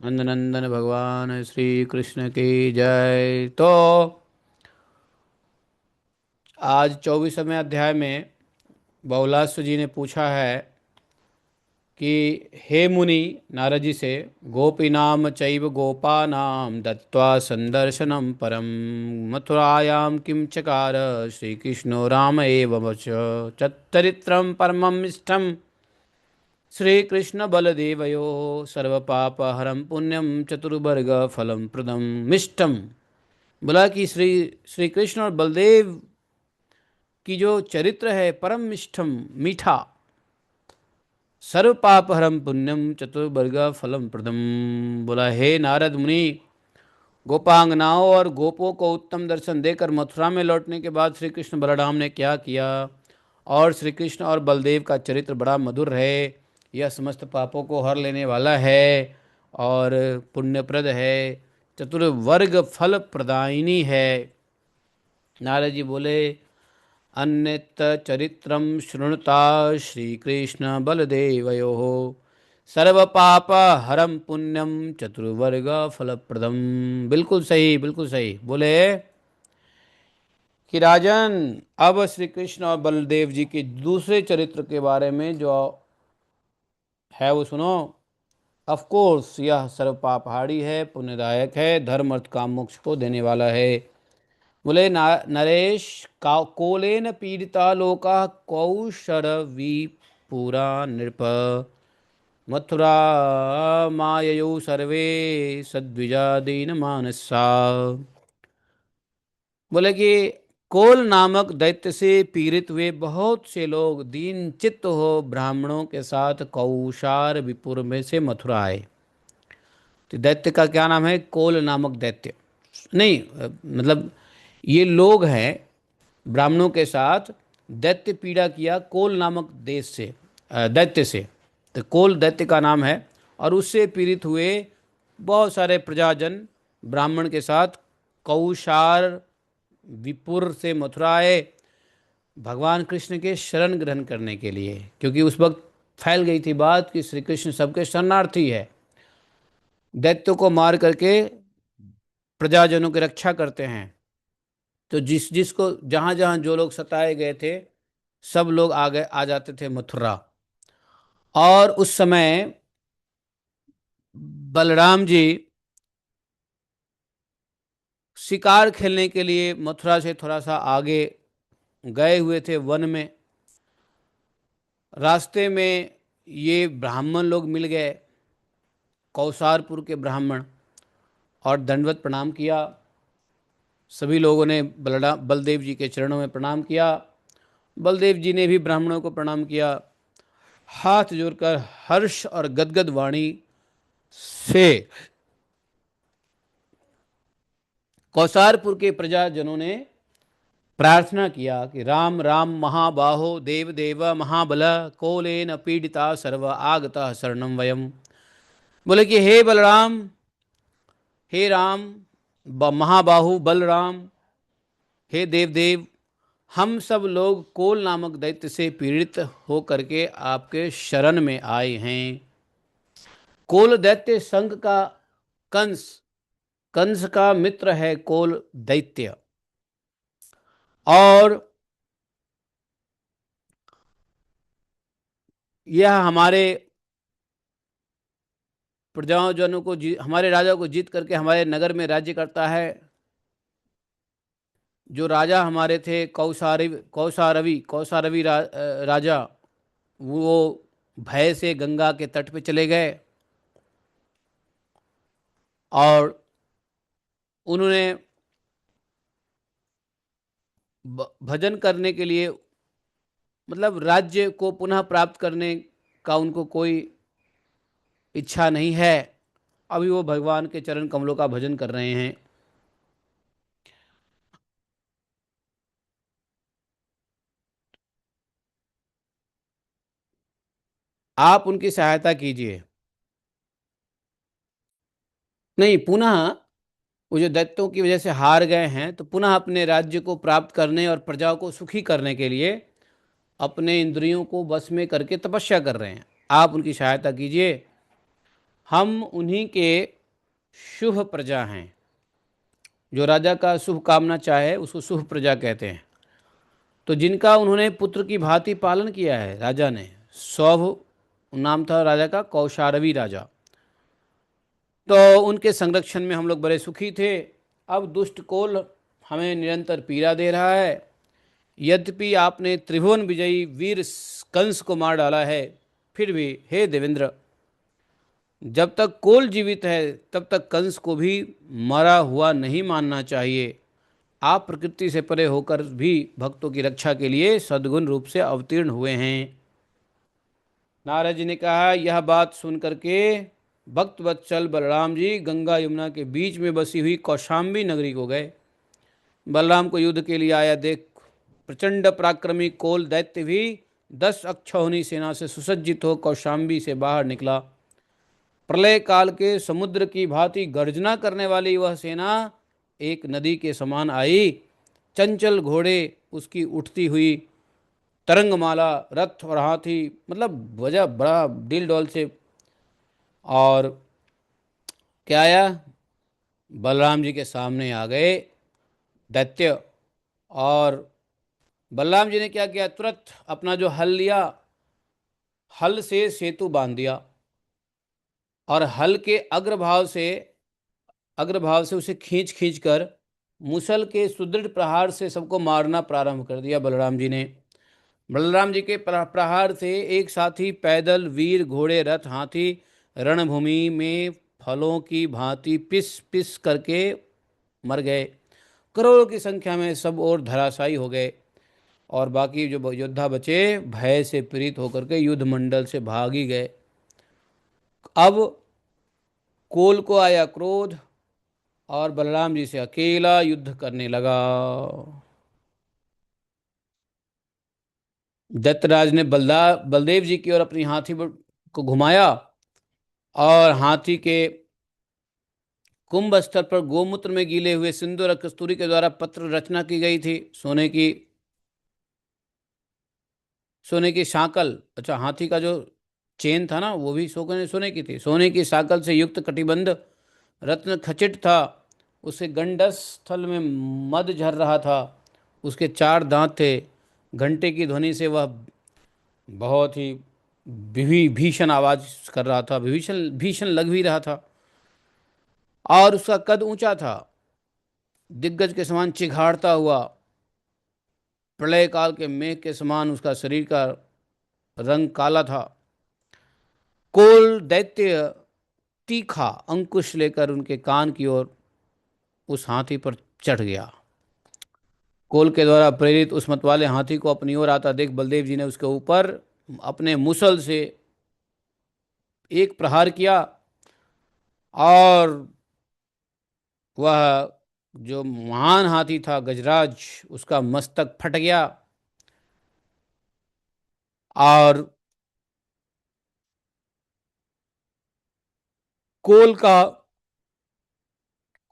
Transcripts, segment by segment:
नंदनंदन भगवान श्री कृष्ण की जय। तो आज 24वें अध्याय में बहुलास्व जी ने पूछा है कि हे मुनि, नारद जी से, गोपीनाम चैव गोपानाम दत्वा संदर्शनम परम मथुरायाम किम चकार श्री कृष्णो राम एव वच चरित्रम परमम इष्टम श्री कृष्ण बलदेवयो सर्व पाप हरम पुण्यम चतुर्वर्ग फलम प्रदम मिष्टम। बोला कि श्री श्री कृष्ण और बलदेव की जो चरित्र है परम मिष्टम, मीठा, सर्व पाप हरम पुण्यम चतुर्वर्ग फलम प्रदम। बोला हे नारद मुनि, गोपांगनाओं और गोपों को उत्तम दर्शन देकर मथुरा में लौटने के बाद श्री कृष्ण बलराम ने क्या किया, और श्री कृष्ण और बलदेव का चरित्र बड़ा मधुर है। यह समस्त पापों को हर लेने वाला है और पुण्यप्रद है, चतुर्वर्ग फल प्रदायिनी है। नारद जी बोले, अन्यत चरित्रम शृणुता श्रीकृष्ण बलदेवयोः सर्व पाप हरम पुण्यम चतुर्वर्ग फलप्रदम। बिल्कुल सही, बिल्कुल सही बोले कि राजन, अब श्री कृष्ण और बलदेव जी के दूसरे चरित्र के बारे में जो है वो सुनो। ऑफ कोर्स यह सर्व पापहारी है, पुण्यदायक है, धर्म अर्थ काम मोक्ष को देने वाला है। बोले नरेश, कोलेन पीड़िता लोका कौशरवी पुरा नृप मथुरा माययौ सर्वे सद्विजा दीन मानसा। बोले कि कोल नामक दैत्य से पीड़ित हुए बहुत से लोग दीन चित्त हो ब्राह्मणों के साथ कौशार विपुर में से मथुरा आए। तो दैत्य का क्या नाम है? कोल नामक दैत्य। नहीं, मतलब ये लोग हैं ब्राह्मणों के साथ दैत्य पीड़ा किया कोल नामक देश से, दैत्य से। तो कोल दैत्य का नाम है, और उससे पीड़ित हुए बहुत सारे प्रजाजन ब्राह्मण के साथ कौशार विपुर से मथुरा आए भगवान कृष्ण के शरण ग्रहण करने के लिए, क्योंकि उस वक्त फैल गई थी बात कि श्री कृष्ण सबके शरणार्थी है, दैत्यों को मार करके प्रजाजनों की रक्षा करते हैं। तो जिस जिसको जहाँ जहाँ जो लोग सताए गए थे, सब लोग आ जाते थे मथुरा। और उस समय बलराम जी शिकार खेलने के लिए मथुरा से थोड़ा सा आगे गए हुए थे वन में। रास्ते में ये ब्राह्मण लोग मिल गए, कौसारपुर के ब्राह्मण, और दंडवत प्रणाम किया। सभी लोगों ने बलदेव जी के चरणों में प्रणाम किया। बलदेव जी ने भी ब्राह्मणों को प्रणाम किया। हाथ जोड़कर हर्ष और गदगद वाणी से कौसारपुर के प्रजाजनों ने प्रार्थना किया कि राम राम महाबाहो देव देव महाबल कोलेन पीड़िता सर्व आगता शरणम वयम। बोले कि हे बलराम, हे राम, महाबाहु बलराम, हे देव देव, हम सब लोग कोल नामक दैत्य से पीड़ित होकर के आपके शरण में आए हैं। कोल दैत्य संघ का कंस, कंस का मित्र है कोल दैत्य। और यह हमारे प्रजाओं जनों को हमारे राजा को जीत करके हमारे नगर में राज्य करता है। जो राजा हमारे थे कौसारवी राजा, वो भय से गंगा के तट पे चले गए, और उन्होंने भजन करने के लिए, मतलब राज्य को पुनः प्राप्त करने का उनको कोई इच्छा नहीं है। अभी वो भगवान के चरण कमलों का भजन कर रहे हैं। आप उनकी सहायता कीजिए। नहीं, पुनः वो जो दैत्यों की वजह से हार गए हैं, तो पुनः अपने राज्य को प्राप्त करने और प्रजा को सुखी करने के लिए अपने इंद्रियों को बस में करके तपस्या कर रहे हैं। आप उनकी सहायता कीजिए। हम उन्हीं के शुभ प्रजा हैं। जो राजा का शुभ कामना चाहे उसको शुभ प्रजा कहते हैं। तो जिनका उन्होंने पुत्र की भांति पालन किया है राजा ने, सौभ नाम था राजा का, कौशारवी राजा, तो उनके संरक्षण में हम लोग बड़े सुखी थे। अब दुष्ट कोल हमें निरंतर पीड़ा दे रहा है। यद्यपि आपने त्रिभुवन विजयी वीर कंस को मार डाला है, फिर भी हे देवेंद्र, जब तक कोल जीवित है तब तक कंस को भी मरा हुआ नहीं मानना चाहिए। आप प्रकृति से परे होकर भी भक्तों की रक्षा के लिए सद्गुण रूप से अवतीर्ण हुए हैं। नारद जी ने कहा, यह बात सुन करके भक्त वत्सल बलराम जी गंगा यमुना के बीच में बसी हुई कौशाम्बी नगरी को गए। बलराम को युद्ध के लिए आया देख प्रचंड पराक्रमी कोल दैत्य भी 10 अक्षौहिणी सेना से सुसज्जित हो कौशाम्बी से बाहर निकला। प्रलय काल के समुद्र की भांति गर्जना करने वाली वह सेना एक नदी के समान आई। चंचल घोड़े उसकी उठती हुई तरंगमाला, रथ और हाथी, मतलब वजह बड़ा डील डॉल से। और क्या आया, बलराम जी के सामने आ गए दैत्य। और बलराम जी ने क्या किया, तुरंत अपना जो हल लिया, हल से सेतु बांध दिया और हल के अग्रभाव से उसे खींच खींच कर मुसल के सुदृढ़ प्रहार से सबको मारना प्रारंभ कर दिया बलराम जी ने। बलराम जी के प्रहार से एक साथी पैदल, वीर, घोड़े, रथ, हाथी रणभूमि में फलों की भांति पिस पिस करके मर गए। करोड़ों की संख्या में सब और धराशायी हो गए और बाकी जो योद्धा बचे भय से पीड़ित होकर के युद्ध मंडल से भाग ही गए। अब कोल को आया क्रोध और बलराम जी से अकेला युद्ध करने लगा। दत्तराज ने बलदेव जी की ओर अपनी हाथी को घुमाया और हाथी के कुंभ स्थल पर गोमूत्र में गीले हुए सिंदूर और कस्तूरी के द्वारा पत्र रचना की गई थी। सोने की सांकल, अच्छा हाथी का जो चेन था ना वो भी सोने सोने की थी। सोने की सांकल से युक्त कटिबंध रत्न खचित था। उसके गंडस स्थल में मद झर रहा था। उसके 4 दांत थे। घंटे की ध्वनि से वह बहुत ही भीषण आवाज कर रहा था, भीषण भीषण लग भी रहा था। और उसका कद ऊंचा था, दिग्गज के समान चिघाड़ता हुआ। प्रलय काल के मेघ के समान उसका शरीर का रंग काला था। कोल दैत्य तीखा अंकुश लेकर उनके कान की ओर उस हाथी पर चढ़ गया। कोल के द्वारा प्रेरित उस मतवाले हाथी को अपनी ओर आता देख बलदेव जी ने उसके ऊपर अपने मुसल से एक प्रहार किया और वह जो महान हाथी था गजराज, उसका मस्तक फट गया और कोल का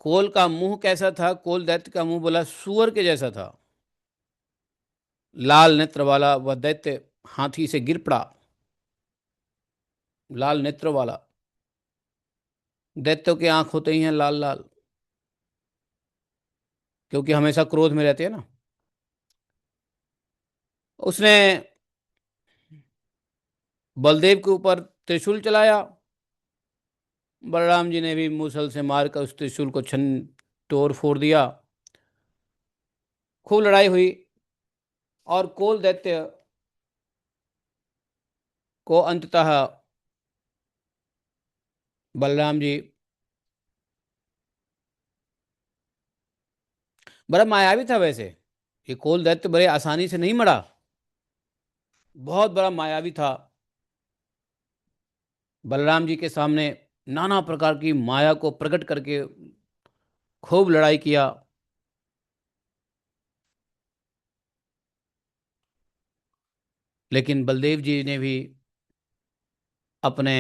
कोल का मुंह कैसा था, कोल दैत्य का मुंह बोला सुअर के जैसा था। लाल नेत्र वाला वह दैत्य हाथी से गिर पड़ा। लाल नेत्र वाला, दैत्यों की आंख होते ही हैं लाल लाल, क्योंकि हमेशा क्रोध में रहते हैं ना। उसने बलदेव के ऊपर त्रिशूल चलाया। बलराम जी ने भी मूसल से मारकर उस त्रिशूल को छन तोड़ फोड़ दिया। खूब लड़ाई हुई और कोल दैत्य को अंततः बलराम जी, बड़ा मायावी था वैसे, ये कोल दैत्य बड़े आसानी से नहीं मरा, बहुत बड़ा मायावी था। बलराम जी के सामने नाना प्रकार की माया को प्रकट करके खूब लड़ाई किया। लेकिन बलदेव जी ने भी अपने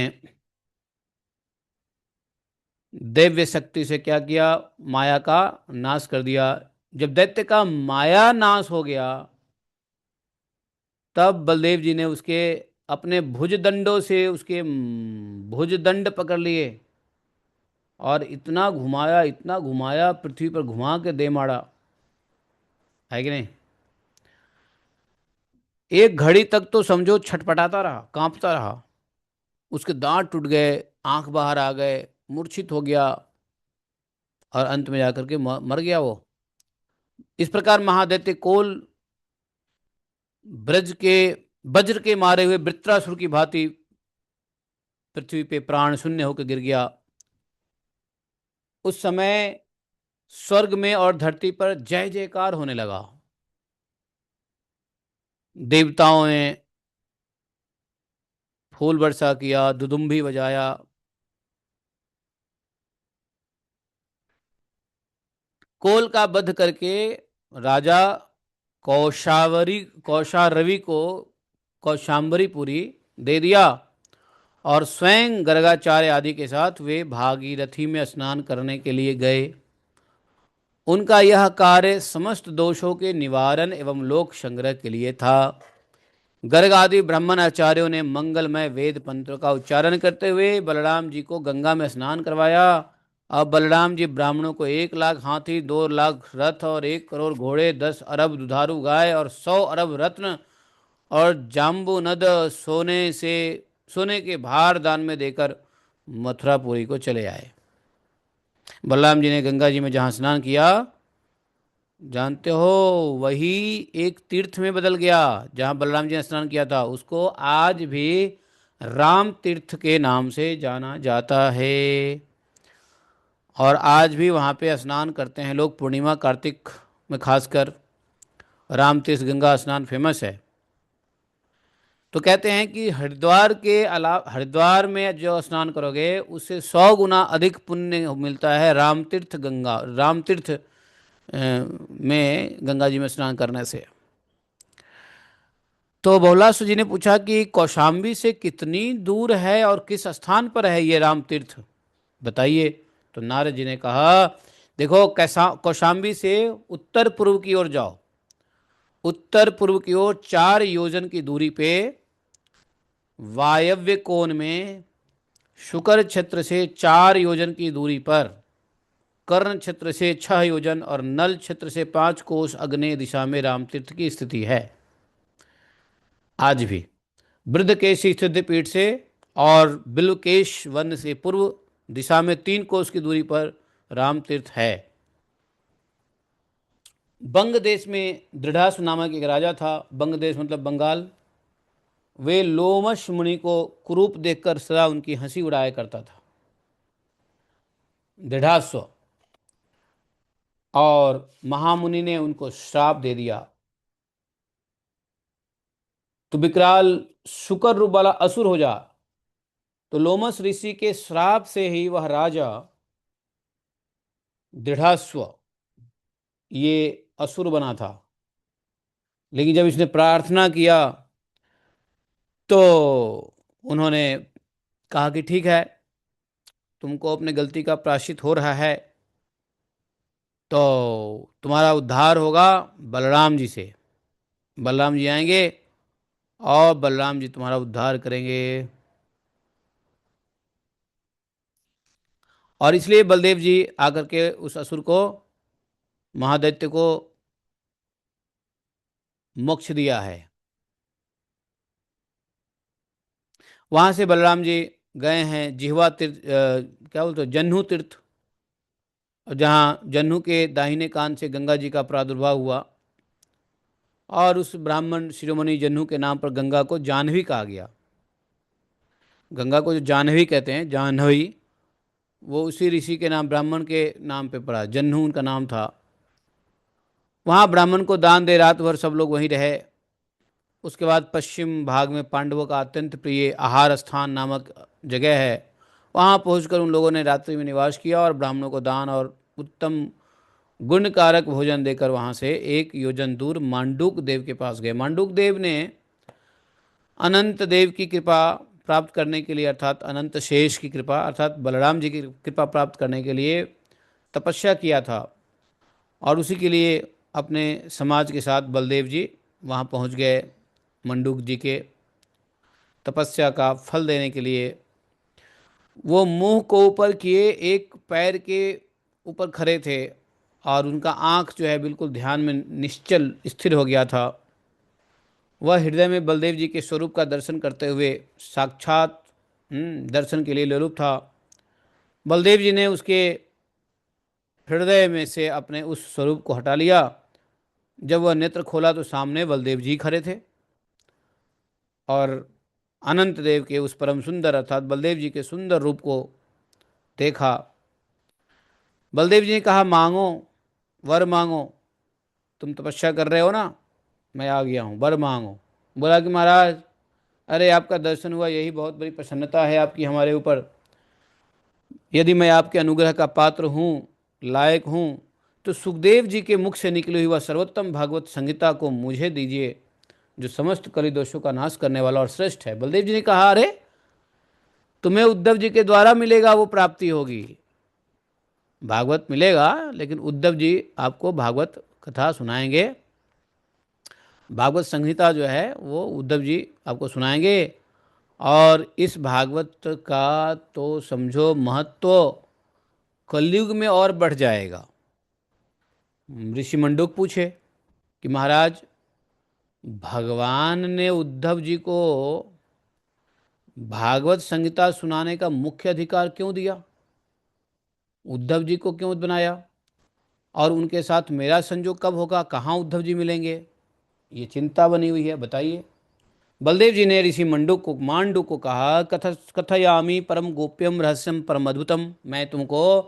दिव्य शक्ति से क्या किया, माया का नाश कर दिया। जब दैत्य का माया नाश हो गया तब बलदेव जी ने उसके अपने भुजदंडों से उसके भुजदंड पकड़ लिए और इतना घुमाया, पृथ्वी पर घुमा के दे मारा, है कि नहीं। एक घड़ी तक तो समझो छटपटाता रहा, कांपता रहा, उसके दांत टूट गए, आंख बाहर आ गए, मूर्छित हो गया और अंत में जाकर के मर गया वो। इस प्रकार महादैत्य कोल ब्रज के वज्र के मारे हुए वृत्रासुर की भांति पृथ्वी पे प्राण शून्य होकर गिर गया। उस समय स्वर्ग में और धरती पर जय जयकार होने लगा। देवताओं ने फूल वर्षा किया, दुदुम्भी बजाया, कोल का वध करके राजा कौशारवि को कौशाम्बरीपुरी दे दिया और स्वयं गर्गाचार्य आदि के साथ वे भागीरथी में स्नान करने के लिए गए। उनका यह कार्य समस्त दोषों के निवारण एवं लोक संग्रह के लिए था। गर्ग आदि ब्राह्मण आचार्यों ने मंगलमय वेद मंत्रों का उच्चारण करते हुए बलराम जी को गंगा में स्नान करवाया। अब बलराम जी ब्राह्मणों को 1 लाख हाथी, 2 लाख रथ और 1 करोड़ घोड़े, 10 अरब दुधारू गाय और 100 अरब रत्न और जाम्बू नद सोने के भार दान में देकर मथुरापुरी को चले आए। बलराम जी ने गंगा जी में जहाँ स्नान किया, जानते हो, वही एक तीर्थ में बदल गया। जहाँ बलराम जी ने स्नान किया था उसको आज भी राम तीर्थ के नाम से जाना जाता है और आज भी वहाँ पे स्नान करते हैं लोग। पूर्णिमा कार्तिक में खासकर राम तीर्थ गंगा स्नान फेमस है। तो कहते हैं कि हरिद्वार में जो स्नान करोगे उससे 100 गुना अधिक पुण्य मिलता है राम तीर्थ में गंगा जी में स्नान करने से। तो बहुलासु जी ने पूछा कि कौशाम्बी से कितनी दूर है और किस स्थान पर है ये राम तीर्थ, बताइए। तो नारद जी ने कहा, देखो कौशाम्बी से उत्तर पूर्व की ओर जाओ, उत्तर पूर्व की ओर 4 योजन की दूरी पे वायव्य कोण में शुक्र क्षेत्र से 4 योजन की दूरी पर कर्ण क्षेत्र से 6 योजन और नल क्षेत्र से 5 कोस अग्नेय दिशा में रामतीर्थ की स्थिति है। आज भी वृद्धकेश स्थित पीठ से और बिल्वकेश वन से पूर्व दिशा में 3 कोस की दूरी पर रामतीर्थ है। बंग देश में दृढ़ासु नामक एक राजा था। बंग देश मतलब बंगाल। वे लोमश मुनि को कुरूप देखकर सदा उनकी हंसी उड़ाया करता था, दृढ़ास्व। और महामुनि ने उनको श्राप दे दिया। तो विकराल शुकर रूप वाला असुर हो जा। तो लोमस ऋषि के श्राप से ही वह राजा दृढ़ास्व ये असुर बना था। लेकिन जब इसने प्रार्थना किया तो उन्होंने कहा कि ठीक है, तुमको अपने गलती का प्रायश्चित हो रहा है, तो तुम्हारा उद्धार होगा बलराम जी से। बलराम जी आएंगे और बलराम जी तुम्हारा उद्धार करेंगे। और इसलिए बलदेव जी आकर के उस असुर को, महादैत्य को मोक्ष दिया है। वहां से बलराम जी गए हैं जिह्वा तीर्थ, क्या बोलते हो, जन्नू तीर्थ, जहाँ जन्नू के दाहिने कान से गंगा जी का प्रादुर्भाव हुआ और उस ब्राह्मण शिरोमणि जन्नू के नाम पर गंगा को जाह्नवी कहा गया। गंगा को जो जाह्नवी कहते हैं, जाह्नवी, वो उसी ऋषि के नाम, ब्राह्मण के नाम पे पड़ा, जन्नू उनका नाम था। वहाँ ब्राह्मण को दान दे रात भर सब लोग वहीं रहे। उसके बाद पश्चिम भाग में पांडवों का अत्यंत प्रिय आहार स्थान नामक जगह है। वहाँ पहुंचकर उन लोगों ने रात्रि में निवास किया और ब्राह्मणों को दान और उत्तम गुणकारक भोजन देकर वहाँ से 1 योजन दूर मांडूक देव के पास गए। मांडूक देव ने अनंत देव की कृपा प्राप्त करने के लिए, अर्थात अनंत शेष की कृपा, अर्थात बलराम जी की कृपा प्राप्त करने के लिए तपस्या किया था और उसी के लिए अपने समाज के साथ बलदेव जी वहाँ पहुँच गए मंडूक जी के। तपस्या का फल देने के लिए वो मुंह को ऊपर किए एक पैर के ऊपर खड़े थे और उनका आंख जो है बिल्कुल ध्यान में निश्चल स्थिर हो गया था। वह हृदय में बलदेव जी के स्वरूप का दर्शन करते हुए साक्षात दर्शन के लिए लोलुप था। बलदेव जी ने उसके हृदय में से अपने उस स्वरूप को हटा लिया। जब वह नेत्र खोला तो सामने बलदेव जी खड़े थे और अनंत देव के उस परम सुंदर अर्थात बलदेव जी के सुंदर रूप को देखा। बलदेव जी ने कहा, मांगो, वर मांगो। तुम तपस्या कर रहे हो ना, मैं आ गया हूँ, वर मांगो। बोला कि महाराज, अरे आपका दर्शन हुआ, यही बहुत बड़ी प्रसन्नता है आपकी हमारे ऊपर। यदि मैं आपके अनुग्रह का पात्र हूँ, लायक हूँ, तो सुखदेव जी के मुख से निकली हुई वह सर्वोत्तम भागवत संहिता को मुझे दीजिए, जो समस्त कली दोषों का नाश करने वाला और श्रेष्ठ है। बलदेव जी ने कहा, अरे तुम्हें उद्धव जी के द्वारा मिलेगा, वो प्राप्ति होगी, भागवत मिलेगा, लेकिन उद्धव जी आपको भागवत कथा सुनाएंगे, भागवत संहिता जो है वो उद्धव जी आपको सुनाएंगे। और इस भागवत का तो समझो महत्व कलयुग में और बढ़ जाएगा। ऋषि मंडूक पूछे कि महाराज, भगवान ने उद्धव जी को भागवत संहिता सुनाने का मुख्य अधिकार क्यों दिया, उद्धव जी को क्यों बनाया, और उनके साथ मेरा संजोग कब होगा, कहाँ उद्धव जी मिलेंगे, ये चिंता बनी हुई है, बताइए। बलदेव जी ने ऋषि मांडू को कहा, कथयामि परम गोप्यम रहस्यम परम अद्भुतम। मैं तुमको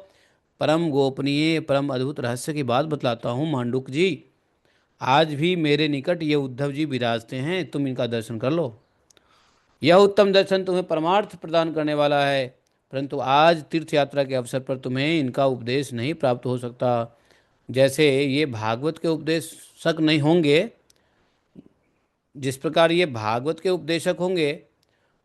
परम गोपनीय परम अद्भुत रहस्य की बात बतलाता हूँ मांडुक जी। आज भी मेरे निकट ये उद्धव जी विराजते हैं, तुम इनका दर्शन कर लो। यह उत्तम दर्शन तुम्हें परमार्थ प्रदान करने वाला है, परंतु आज तीर्थ यात्रा के अवसर पर तुम्हें इनका उपदेश नहीं प्राप्त हो सकता। जैसे ये भागवत के उपदेशक नहीं होंगे, जिस प्रकार ये भागवत के उपदेशक होंगे,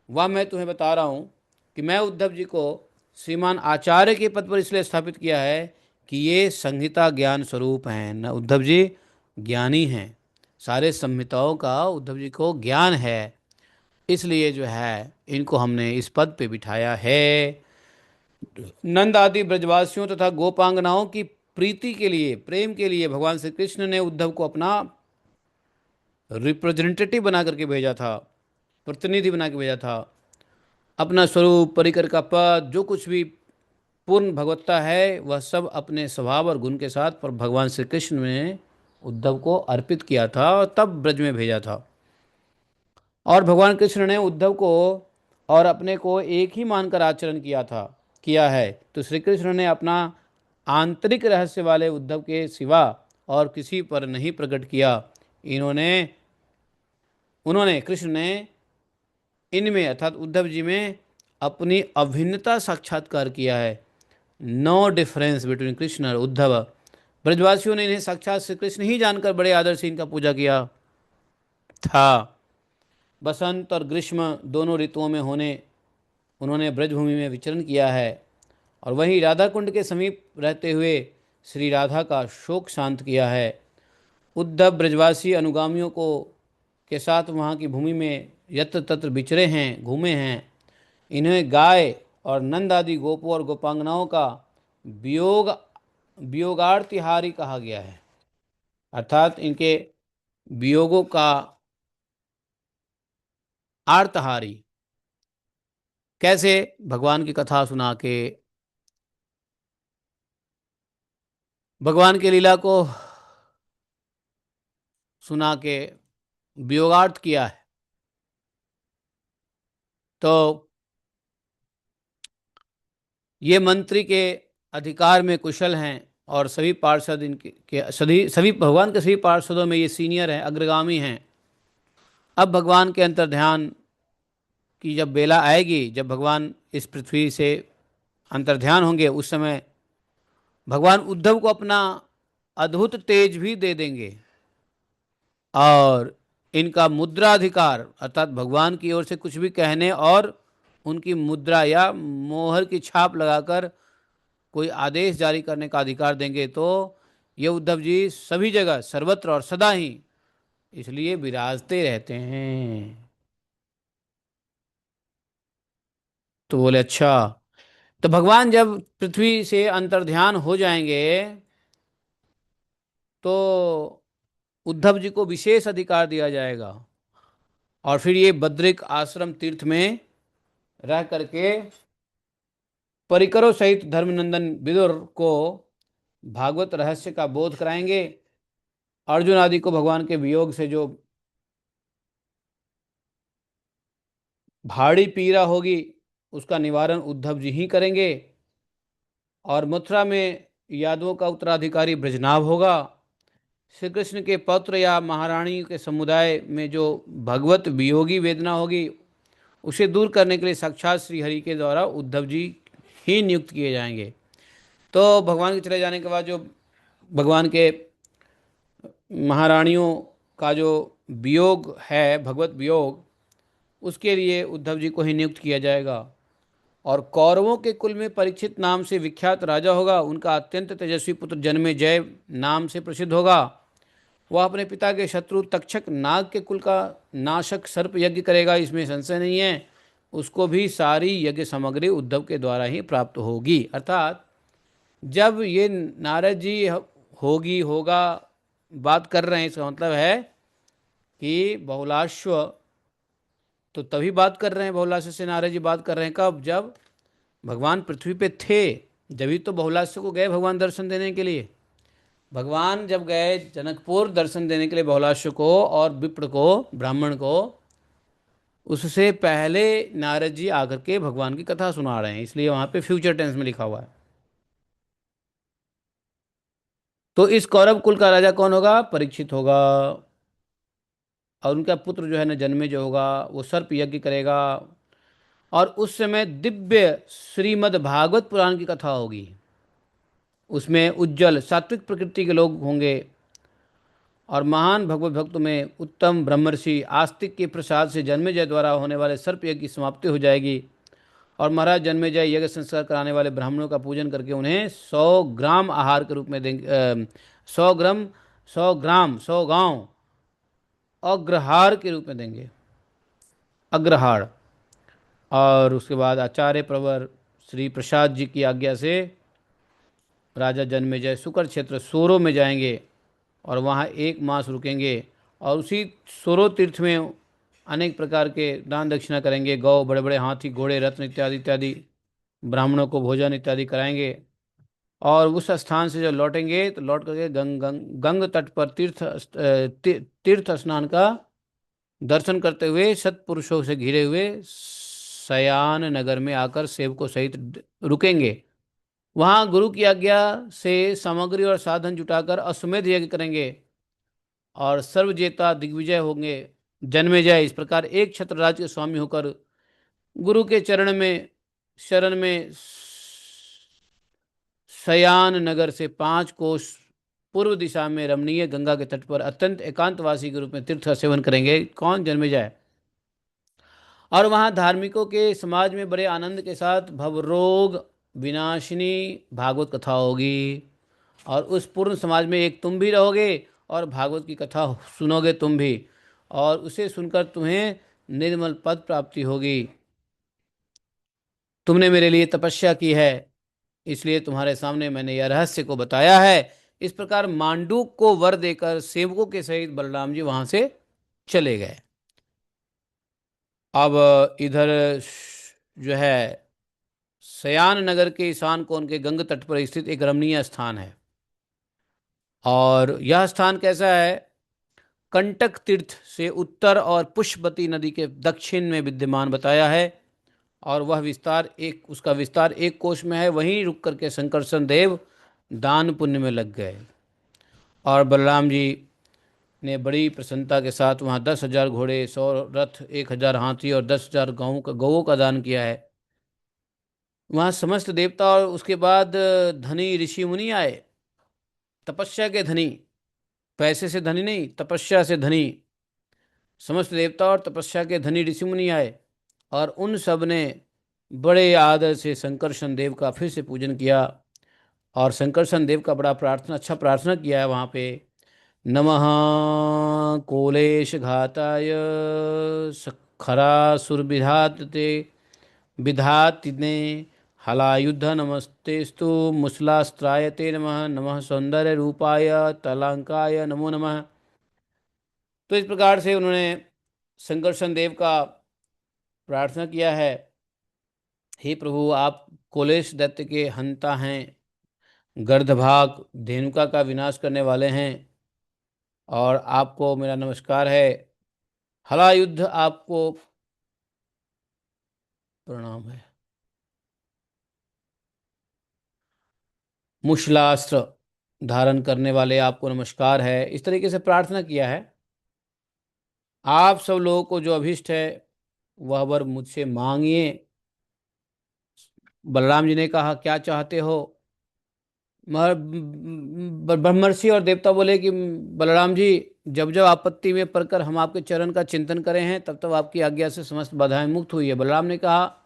वह मैं तुम्हें बता रहा हूँ कि मैं उद्धव जी को श्रीमान आचार्य के पद पर इसलिए स्थापित किया है कि ये संहिता ज्ञान स्वरूप हैं न, उद्धव जी ज्ञानी हैं, सारे संहिताओं का उद्धव जी को ज्ञान है, इसलिए जो है इनको हमने इस पद पे बिठाया है। नंद आदि ब्रजवासियों तथा गोपांगनाओं की प्रीति के लिए, प्रेम के लिए भगवान श्री कृष्ण ने उद्धव को अपना रिप्रेजेंटेटिव बना करके भेजा था, प्रतिनिधि बना के भेजा था। अपना स्वरूप, परिकर का पद, जो कुछ भी पूर्ण भगवत्ता है, वह सब अपने स्वभाव और गुण के साथ पर भगवान श्री कृष्ण ने उद्धव को अर्पित किया था और तब ब्रज में भेजा था। और भगवान कृष्ण ने उद्धव को और अपने को एक ही मानकर आचरण किया है। तो श्री कृष्ण ने अपना आंतरिक रहस्य वाले उद्धव के सिवा और किसी पर नहीं प्रकट किया। इन्होंने उन्होंने कृष्ण ने इनमें अर्थात उद्धव जी में अपनी अभिन्नता साक्षात्कार किया है। नो डिफरेंस बिटवीन कृष्ण और उद्धव। ब्रजवासियों ने इन्हें साक्षात श्री कृष्ण ही जानकर बड़े आदर से इनका पूजा किया था। बसंत और ग्रीष्म दोनों ऋतुओं में उन्होंने ब्रजभूमि में विचरण किया है और वहीं राधा कुंड के समीप रहते हुए श्री राधा का शोक शांत किया है। उद्धव ब्रजवासी अनुगामियों को के साथ वहाँ की भूमि में यत्र तत्र विचरे हैं, घूमे हैं। इन्हें गाय और नंद आदि गोपों और गोपांगनाओं का वियोग वियोगार्तिहारी कहा गया है, अर्थात इनके वियोगों का आर्तहारी। कैसे? भगवान की कथा सुना के, भगवान की लीला को सुना के वियोगार्थ किया है। तो ये मंत्री के अधिकार में कुशल हैं और सभी पार्षद इनके सभी भगवान के सभी पार्षदों में ये सीनियर हैं, अग्रगामी हैं। अब भगवान के अंतर्ध्यान की जब बेला आएगी, जब भगवान इस पृथ्वी से अंतर्ध्यान होंगे, उस समय भगवान उद्धव को अपना अद्भुत तेज भी दे देंगे और इनका मुद्राधिकार अर्थात भगवान की ओर से कुछ भी कहने और उनकी मुद्रा या मोहर की छाप लगाकर कोई आदेश जारी करने का अधिकार देंगे। तो ये उद्धव जी सभी जगह सर्वत्र और सदा ही इसलिए विराजते रहते हैं। तो बोले अच्छा। तो भगवान जब पृथ्वी से अंतर्ध्यान हो जाएंगे तो उद्धव जी को विशेष अधिकार दिया जाएगा, और फिर ये बद्रिक आश्रम तीर्थ में रह करके परिकरों सहित धर्मनंदन विदुर को भागवत रहस्य का बोध कराएंगे। अर्जुन आदि को भगवान के वियोग से जो भारी पीड़ा होगी उसका निवारण उद्धव जी ही करेंगे। और मथुरा में यादवों का उत्तराधिकारी ब्रजनाभ होगा। श्री कृष्ण के पौत्र या महारानी के समुदाय में जो भगवत वियोगी वेदना होगी उसे दूर करने के लिए साक्षात श्री हरि के द्वारा उद्धव जी ही नियुक्त किए जाएंगे। तो भगवान के चले जाने के बाद जो भगवान के महारानियों का जो वियोग है, भगवत वियोग, उसके लिए उद्धव जी को ही नियुक्त किया जाएगा। और कौरवों के कुल में परीक्षित नाम से विख्यात राजा होगा। उनका अत्यंत तेजस्वी पुत्र जन्मेजय नाम से प्रसिद्ध होगा। वह अपने पिता के शत्रु तक्षक नाग के कुल का नाशक सर्प यज्ञ करेगा, इसमें संशय नहीं है। उसको भी सारी यज्ञ सामग्री उद्धव के द्वारा ही प्राप्त होगी। अर्थात जब ये नारद जी होगी होगा बात कर रहे हैं, इसका मतलब है कि बहुलाश्व तो तभी बात कर रहे हैं, बहुलाश्व से नारद जी बात कर रहे हैं कब? जब भगवान पृथ्वी पे थे, जभी तो बहुलाश्व को गए भगवान दर्शन देने के लिए। भगवान जब गए जनकपुर दर्शन देने के लिए बहुलाश्व को और विप्र को, ब्राह्मण को, उससे पहले नारद जी आकर के भगवान की कथा सुना रहे हैं, इसलिए वहां पे फ्यूचर टेंस में लिखा हुआ है। तो इस कौरव कुल का राजा कौन होगा? परीक्षित होगा। और उनका पुत्र जो है ना जन्मे जो होगा वो सर्प यज्ञ करेगा। और उस समय दिव्य श्रीमद् भागवत पुराण की कथा होगी। उसमें उज्जवल सात्विक प्रकृति के लोग होंगे। और महान भगवत भक्त में उत्तम ब्रह्मर्षि आस्तिक के प्रसाद से जन्मेजय द्वारा होने वाले सर्प यज्ञ की समाप्ति हो जाएगी। और महाराज जन्मेजय यज्ञ संस्कार कराने वाले ब्राह्मणों का पूजन करके उन्हें 100 ग्राम आहार के रूप में देंगे। 100 ग्राम, 100 ग्राम, 100 गांव अग्रहार के रूप में देंगे, अग्रहार। और उसके बाद आचार्य प्रवर श्री प्रसाद जी की आज्ञा से राजा जन्मेजय शुक्र क्षेत्र सोरो में जाएंगे और वहाँ 1 मास रुकेंगे। और उसी सोरो तीर्थ में अनेक प्रकार के दान दक्षिणा करेंगे। गौ, बड़े बड़े हाथी, घोड़े, रत्न इत्यादि इत्यादि ब्राह्मणों को भोजन इत्यादि कराएंगे। और उस स्थान से जो लौटेंगे तो लौट करके गंग तट पर तीर्थ स्नान का दर्शन करते हुए सत्पुरुषों से घिरे हुए शयान नगर में आकर सेवकों सहित रुकेंगे। वहां गुरु की आज्ञा से सामग्री और साधन जुटाकर अश्वमेध यज्ञ करेंगे और सर्वजेता दिग्विजय होंगे। जन्मेजय इस प्रकार एक छत्र राज्य के स्वामी होकर गुरु के चरण में शरण में शयान नगर से 5 कोस पूर्व दिशा में रमणीय गंगा के तट पर अत्यंत एकांतवासी के रूप में तीर्थ का सेवन करेंगे। कौन? जन्मेजय। और वहाँ धार्मिकों के समाज में बड़े आनंद के साथ भवरोग विनाशिनी भागवत कथा होगी। और उस पूर्ण समाज में एक तुम भी रहोगे और भागवत की कथा सुनोगे तुम भी, और उसे सुनकर तुम्हें निर्मल पद प्राप्ति होगी। तुमने मेरे लिए तपस्या की है, इसलिए तुम्हारे सामने मैंने यह रहस्य को बताया है। इस प्रकार मांडूक को वर देकर सेवकों के सहित बलराम जी वहां से चले गए। अब इधर जो है शयान नगर के ईशान कोण के गंग तट पर स्थित एक रमणीय स्थान है। और यह स्थान कैसा है? कंटक तीर्थ से उत्तर और पुष्पवती नदी के दक्षिण में विद्यमान बताया है। और वह विस्तार एक उसका विस्तार 1 कोश में है। वहीं रुक करके शंकरसन देव दान पुण्य में लग गए। और बलराम जी ने बड़ी प्रसन्नता के साथ वहाँ 10,000 घोड़े, 100 रथ, 1,000 हाथी और 10,000 गौों का दान किया है। वहाँ समस्त देवता और उसके बाद धनी ऋषि मुनि आए। तपस्या के धनी, पैसे से धनी नहीं, तपस्या से धनी। समस्त देवता और तपस्या के धनी ऋषि मुनि आए और उन सब ने बड़े आदर से शंकरसन देव का फिर से पूजन किया। और शंकरसन देव का बड़ा अच्छा प्रार्थना किया है वहाँ पे। नमः कोलेश घाताय सखरासुरविधाते विधातिने हलायुध नमस्तेस्तु मुसलास्त्राय ते नमः नमः सौंदर्य रूपाय तलांकाय नमो नमः। तो इस प्रकार से उन्होंने संकर्षण देव का प्रार्थना किया है, हे प्रभु आप कोलेश दैत्य के हंता हैं, गर्दभाग धेनुका का विनाश करने वाले हैं, और आपको मेरा नमस्कार है। हलायुद्ध आपको प्रणाम है। मुशलास्त्र धारण करने वाले आपको नमस्कार है। इस तरीके से प्रार्थना किया है। आप सब लोगों को जो अभिष्ट है वह वर मुझसे मांगिए। बलराम जी ने कहा क्या चाहते हो? ब्रह्मर्षि और देवता बोले कि बलराम जी, जब जब आपत्ति में पड़कर हम आपके चरण का चिंतन करे हैं तब तब आपकी आज्ञा से समस्त बाधाएं मुक्त हुई है। बलराम ने कहा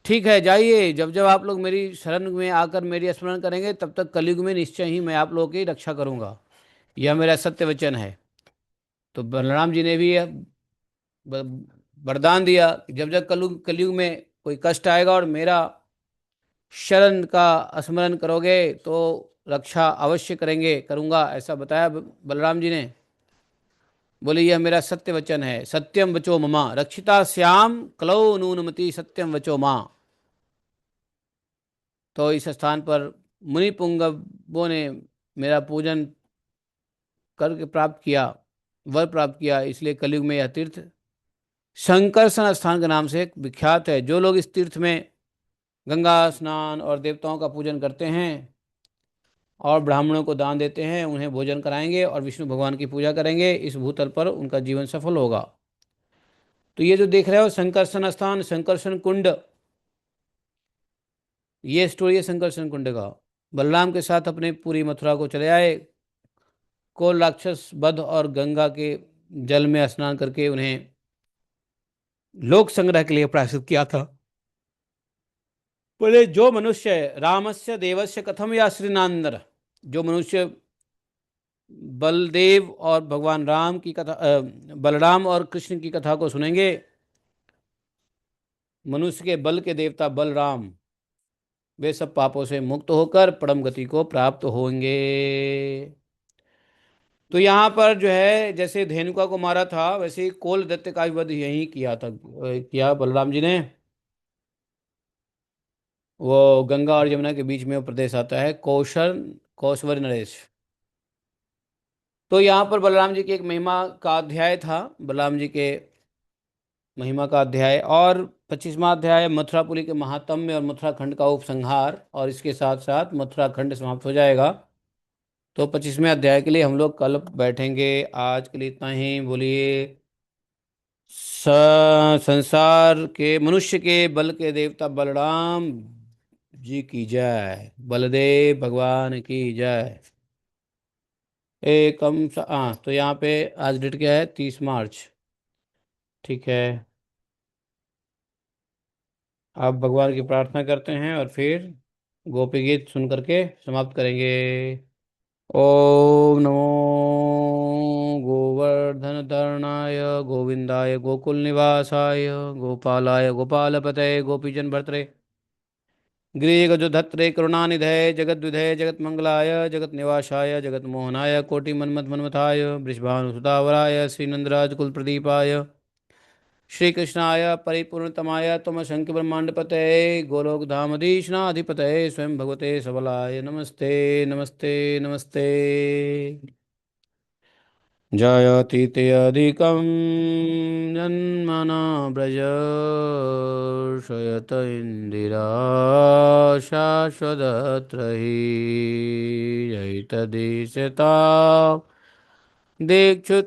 ठीक है जाइए, जब जब आप लोग मेरी शरण में आकर मेरी स्मरण करेंगे तब तक कलयुग में निश्चय ही मैं आप लोगों की रक्षा करूंगा, यह मेरा सत्य वचन है। तो बलराम जी ने भी वरदान दिया कि जब जब कलयुग में कोई कष्ट आएगा और मेरा शरण का स्मरण करोगे तो रक्षा अवश्य करूंगा, ऐसा बताया बलराम जी ने। बोले यह मेरा सत्य वचन है। सत्यम वचो ममा रक्षिता श्याम कलौ नूनमति सत्यम वचो माँ। तो इस स्थान पर मुनि पुंगवों ने मेरा पूजन करके प्राप्त किया, वर प्राप्त किया, इसलिए कलयुग में यह तीर्थ शंकरसन स्थान के नाम से विख्यात है। जो लोग इस तीर्थ में गंगा स्नान और देवताओं का पूजन करते हैं और ब्राह्मणों को दान देते हैं, उन्हें भोजन कराएंगे और विष्णु भगवान की पूजा करेंगे, इस भूतल पर उनका जीवन सफल होगा। तो ये जो देख रहे हो संकर्षण स्थान, संकर्षण कुंड, ये स्टोरी है संकर्षण कुंड का। बलराम के साथ अपने पूरी मथुरा को चले आए। कोल राक्षस वध और गंगा के जल में स्नान करके उन्हें लोक संग्रह के लिए प्रायश्चित किया था। बोले जो मनुष्य रामस्य देवस्य कथम या श्रीनांदर, जो मनुष्य बलदेव और भगवान राम की कथा, बलराम और कृष्ण की कथा को सुनेंगे, मनुष्य के बल के देवता बलराम वे सब पापों से मुक्त होकर परम गति को प्राप्त होंगे। तो यहाँ पर जो है जैसे धेनुका को मारा था वैसे ही कोल दैत्य का भी वध यही किया था, किया बलराम जी ने। वो गंगा और यमुना के बीच में वो प्रदेश आता है कौशल कौशवर नरेश। तो यहाँ पर बलराम जी की एक महिमा का अध्याय था, बलराम जी के महिमा का अध्याय। और 25वां अध्याय मथुरापुरी के महात्म्य और मथुरा खंड का उपसंहार, और इसके साथ साथ मथुरा खंड समाप्त हो जाएगा। तो 25वें अध्याय के लिए हम लोग कल बैठेंगे। आज के लिए इतना ही। बोलिए संसार के मनुष्य के बल के देवता बलराम जी की जय, बलदेव भगवान की जय। हाँ, तो यहाँ पे आज डेट क्या है? 30 मार्च। ठीक है, आप भगवान की प्रार्थना करते हैं और फिर गोपी गीत सुन करके समाप्त करेंगे। ओम नमो गोवर्धन धरणाय गोविंदाय गोकुल निवासाय गोपालाय गोपालपतये गोपीजन भर्तरे गृहगजोधत्रे करुणानिधये जगद्विधये जगत्मंगलाय जगत निवासाय जगत मोहनाय कोटि मन्मथ मन्मथाय वृषभानुसुतावराय श्रीनंदराज कुल प्रदीपाय श्री कृष्णाय परिपूर्णतमाय तम शंकर ब्रह्मांड पतये गोलोक धामधीशनाधिपतये स्वयं भगवते सबलाय नमस्ते नमस्ते नमस्ते। जायातीते अधिकं जन्मना व्रज शयत इंदिरा शाश्वतत्र हि जयितदिशता दीक्षुत